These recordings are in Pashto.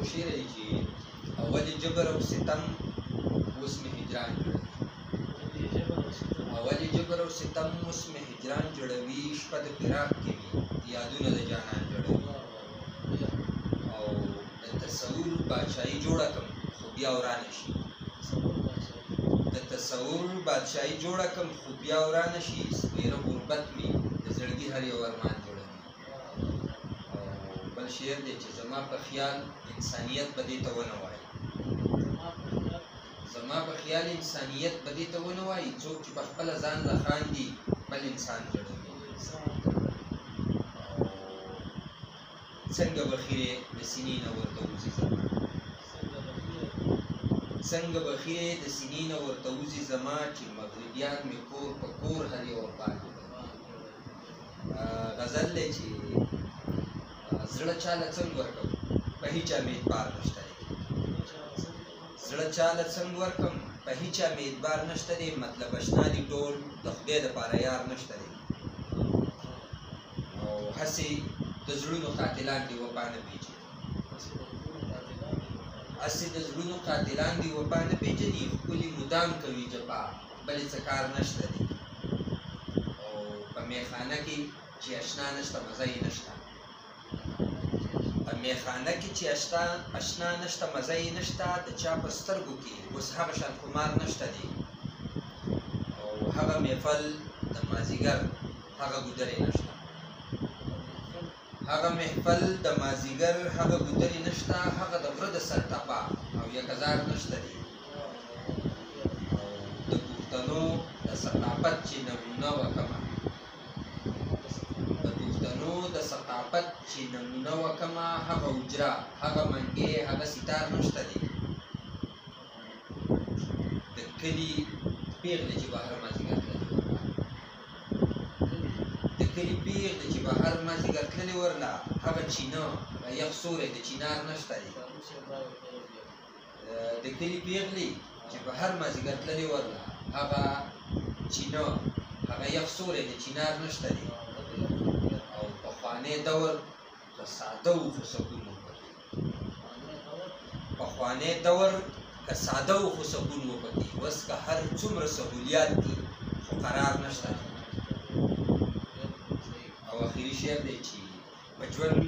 یو شعر دی چې اول جبر او ستم اوس مې هجران جوړوي، اول جبر او ستم اوس مې هجران جوړوي، شپه د فراق کې وي یادونه د جانان جوړوي، او د تصور بادشاهي جوړه کړم خو بیا ورانه شي، د تصور بادشاهي جوړه کړم خو بیا ورانه شي، سپېره غربت مې د زړګي هر یو ارمان جوړوي. او بل شعر دی چې زما په خیال انسانیت به دې ته ونه وایي، زما په خیال انسانیت به دې ته ونه وایي، څوک چې په خپله ځان له خاندي بل انسان جوړوي. څنګه بخیرې د سینې نه ورته وځي زما، څنګه بخیرې د سینې نه ورته وځي زما، چې مغربیان مې کور په کور هر یو باندې غزل دی چې زړه چاله څنګه ورکړم په هیچا مې اعتبار نشته دی، زړه چاله څنګه ورکړم په هیچا مې اعتبار نشته دی، مطلب اشنا دي ټول د خدای دپاره یار نشته دی، او هسې د زړونو قاتلان دي وفا نه پېژني، هسې د زړونو قاتلان دي وفا نه پېژني، ښکلي مدام کوي جفا بلې څه کار نشته دی، او په میخانه کې چې اشنا نشته مزه یې نشته، په میخانه کې چې اشنا نشته مزه یې نشته، د چا په سترګو کې اوس هغه شان خمار نشته دی، او هغه محفل د مازدیګر هغه ګودرې نشته، هغه محفل د مازدیګر هغه ګودرې نشته، هغه د غره د سر ټپه او یکزار نشته دی، او د پښتنو د ثقافت چې نمونه وکمه، د پښتنو د ثقافت چې نمونه وکمه، هغه اجره هغه منګې هغه ستار نشته دی، د کلي پیغلې چې بهر مازدیګر تللې ورله، د کلي پیغلې چې بهر مازدیګر تللې ورله، هغه چینه یخ سوری د چینار نشته دی، د کلي پیغلې چې بهر مازدیګر تللې ورله، هغه چینه هغه یخ سوری د چینار نشته دی، او پخوانی دور که ساده و خو سکون و پکې، پخوانی دور که ساده و خو سکون و پکې، اوس که هر څومره سهولیات دي خو قرار نشته دی. او اخري شعر دی چې په ژوند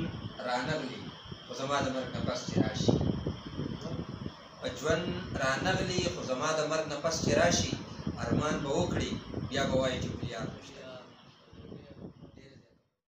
رانغلي خو زما د مرګ نه پس چې راشي، په ژوند رانغلي خو زما د مرګ نه پس چې راشي، ارمان به وکړي بیا به وایي چې پلیار نشته.